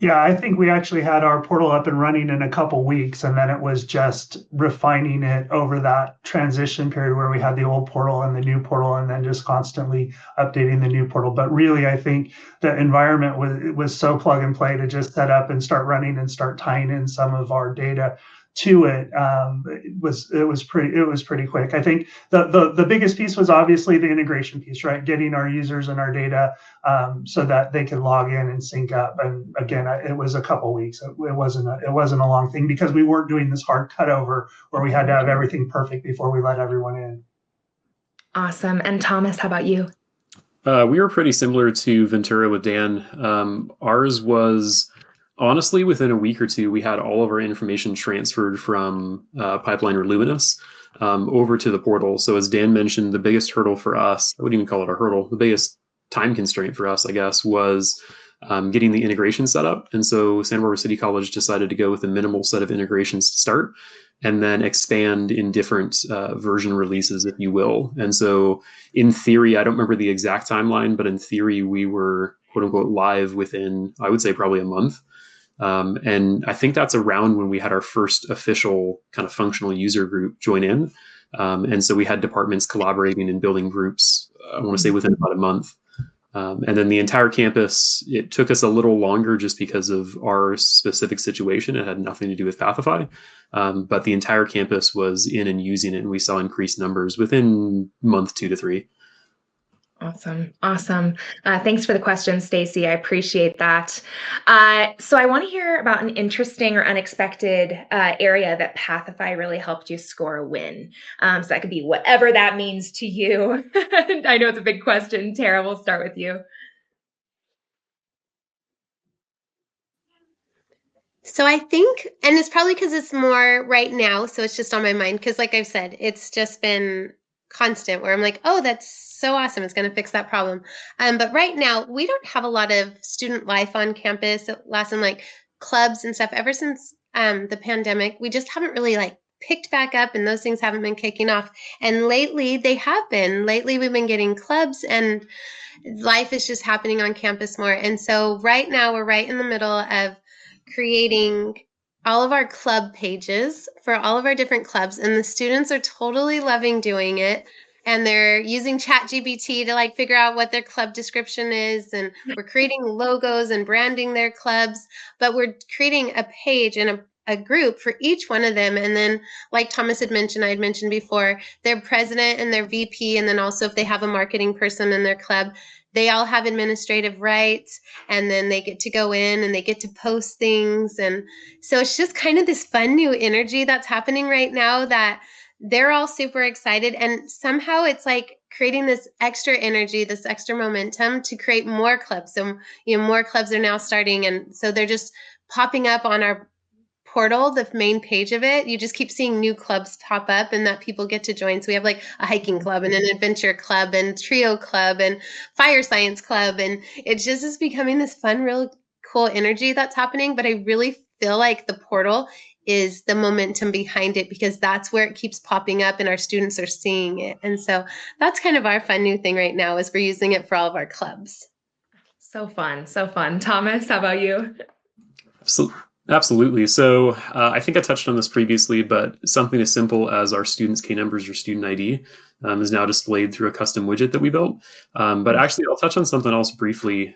Yeah, I think we actually had our portal up and running in a couple weeks, and then it was just refining it over that transition period where we had the old portal and the new portal, and then just constantly updating the new portal. But really, I think the environment was so plug and play to just set up and start running and start tying in some of our data to it. It was pretty quick. I think the biggest piece was obviously the integration piece, right? Getting our users and our data so that they could log in and sync up. And again, it was a couple weeks. It wasn't a long thing because we weren't doing this hard cutover where we had to have everything perfect before we let everyone in. Awesome. And Thomas, how about you? We were pretty similar to Ventura with Dan. Ours was honestly within a week or two, we had all of our information transferred from Pipeline or Luminous over to the portal. So as Dan mentioned, the biggest hurdle for us, I wouldn't even call it a hurdle, the biggest time constraint for us, I guess, was getting the integration set up. And so Santa Barbara City College decided to go with a minimal set of integrations to start, and then expand in different version releases, if you will. And so in theory, I don't remember the exact timeline, but in theory, we were quote unquote live within, I would say, probably a month. And I think that's around when we had our first official kind of functional user group join in. And so we had departments collaborating and building groups, I want to say within about a month. And then the entire campus, it took us a little longer just because of our specific situation. It had nothing to do with Pathify, but the entire campus was in and using it, and we saw increased numbers within month 2 to 3. Awesome. Awesome. Thanks for the question, Stacy. I appreciate that. So I want to hear about an interesting or unexpected area that Pathify really helped you score a win. So that could be whatever that means to you. I know it's a big question. Tara, we'll start with you. So I think, and it's probably because it's more right now, so it's just on my mind, because like I've said, it's just been constant where I'm like, oh, that's so awesome. It's going to fix that problem. But right now, we don't have a lot of student life on campus at Lassen, like clubs and stuff. Ever since the pandemic, we just haven't really like picked back up, and those things haven't been kicking off. And lately, they have been. Lately, we've been getting clubs, and life is just happening on campus more. And so right now, we're right in the middle of creating all of our club pages for all of our different clubs, and the students are totally loving doing it. And they're using ChatGPT to like figure out what their club description is. And we're creating logos and branding their clubs, but we're creating a page and a group for each one of them. And then like Thomas had mentioned, I had mentioned before, their president and their VP. And then also if they have a marketing person in their club, they all have administrative rights, and then they get to go in and they get to post things. And so it's just kind of this fun new energy that's happening right now that they're all super excited, and somehow it's like creating this extra energy, this extra momentum to create more clubs. So, more clubs are now starting, and so they're just popping up on our portal, the main page of it. You just keep seeing new clubs pop up and that people get to join. So we have like a hiking club and an adventure club and trio club and fire science club, and it just is becoming this fun, real cool energy that's happening. But I really feel like the portal is the momentum behind it, because that's where it keeps popping up and our students are seeing it. And so that's kind of our fun new thing right now, is we're using it for all of our clubs. So fun. So fun. Thomas, how about you? Absolutely. So I think I touched on this previously, but something as simple as our students' K numbers or student ID is now displayed through a custom widget that we built. But actually, I'll touch on something else briefly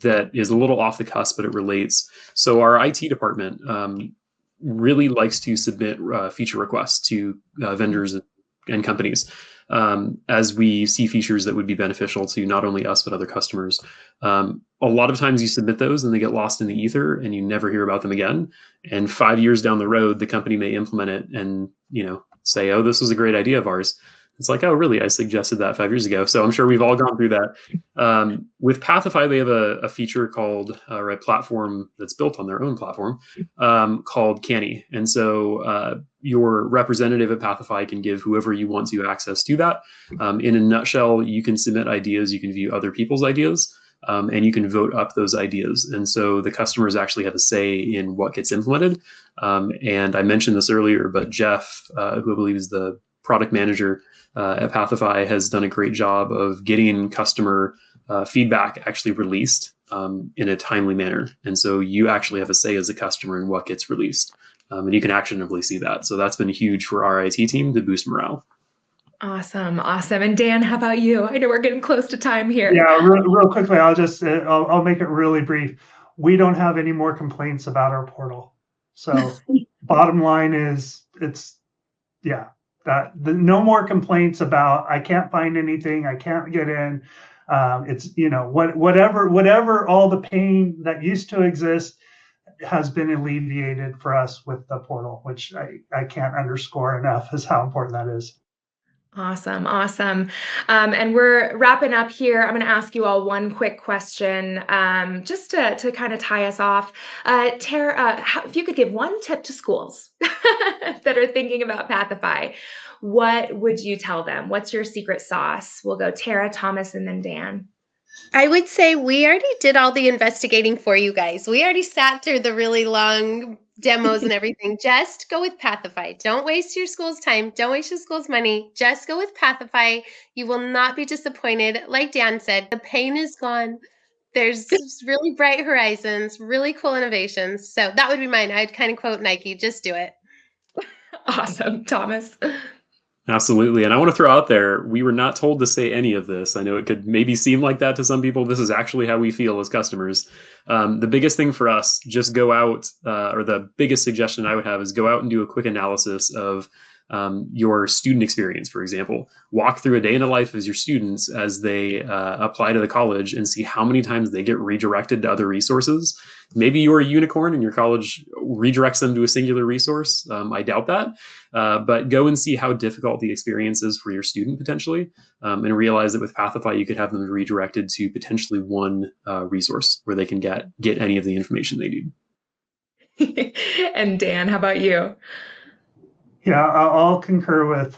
that is a little off the cusp, but it relates. So our IT department really likes to submit feature requests to vendors and companies as we see features that would be beneficial to not only us, but other customers. A lot of times you submit those and they get lost in the ether and you never hear about them again. And 5 years down the road, the company may implement it and, say, oh, this was a great idea of ours. It's like, oh, really? I suggested that 5 years ago. So I'm sure we've all gone through that. With Pathify, they have a feature called, or a platform that's built on their own platform called Canny. And so your representative at Pathify can give whoever you want to access to that. In a nutshell, you can submit ideas, you can view other people's ideas, and you can vote up those ideas. And so the customers actually have a say in what gets implemented. And I mentioned this earlier, but Jeff, who I believe is the product manager at Pathify, has done a great job of getting customer feedback actually released in a timely manner. And so you actually have a say as a customer in what gets released. And you can actionably see that. So that's been huge for our IT team to boost morale. Awesome. Awesome. And Dan, how about you? I know we're getting close to time here. Yeah, real quickly, I'll make it really brief. We don't have any more complaints about our portal. So bottom line is no more complaints about I can't find anything, I can't get in. It's whatever all the pain that used to exist has been alleviated for us with the portal, which I can't underscore enough as how important that is. Awesome. Awesome. And we're wrapping up here. I'm going to ask you all one quick question, just to kind of tie us off. Tara, if you could give one tip to schools that are thinking about Pathify, what would you tell them? What's your secret sauce? We'll go Tara, Thomas, and then Dan. I would say we already did all the investigating for you guys. We already sat through the really long demos and everything. Just go with Pathify. Don't waste your school's time. Don't waste your school's money. Just go with Pathify. You will not be disappointed. Like Dan said, the pain is gone. There's really bright horizons, really cool innovations. So that would be mine. I'd kind of quote Nike, just do it. Awesome. Thomas. Absolutely. And I want to throw out there, we were not told to say any of this. I know it could maybe seem like that to some people. This is actually how we feel as customers. The biggest thing for us, just go out, or the biggest suggestion I would have is go out and do a quick analysis of your student experience, for example. Walk through a day in the life of your students as they apply to the college and see how many times they get redirected to other resources. Maybe you're a unicorn and your college redirects them to a singular resource. I doubt that. But go and see how difficult the experience is for your student potentially, and realize that with Pathify, you could have them redirected to potentially one resource where they can get any of the information they need. And Dan, how about you? Yeah, I'll concur with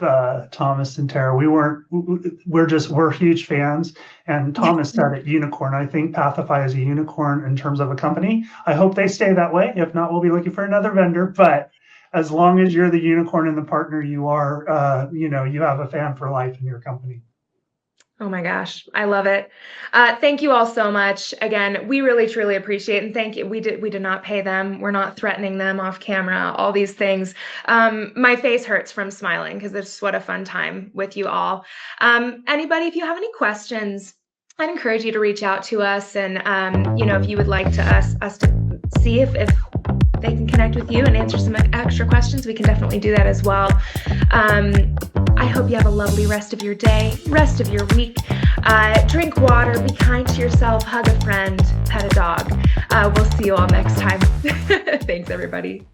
Thomas and Tara. We're huge fans. And Thomas said it, unicorn. I think Pathify is a unicorn in terms of a company. I hope they stay that way. If not, we'll be looking for another vendor. But as long as you're the unicorn and the partner you are, you have a fan for life in your company. Oh my gosh, I love it. Thank you all so much. Again, we really, truly appreciate it. And thank you. We did not pay them. We're not threatening them off camera, all these things. My face hurts from smiling because it's what a fun time with you all. Anybody, if you have any questions, I'd encourage you to reach out to us. And, if you would like to us to see if they can connect with you and answer some extra questions, we can definitely do that as well. I hope you have a lovely rest of your day, rest of your week. Drink water, be kind to yourself, hug a friend, pet a dog. We'll see you all next time. Thanks, everybody.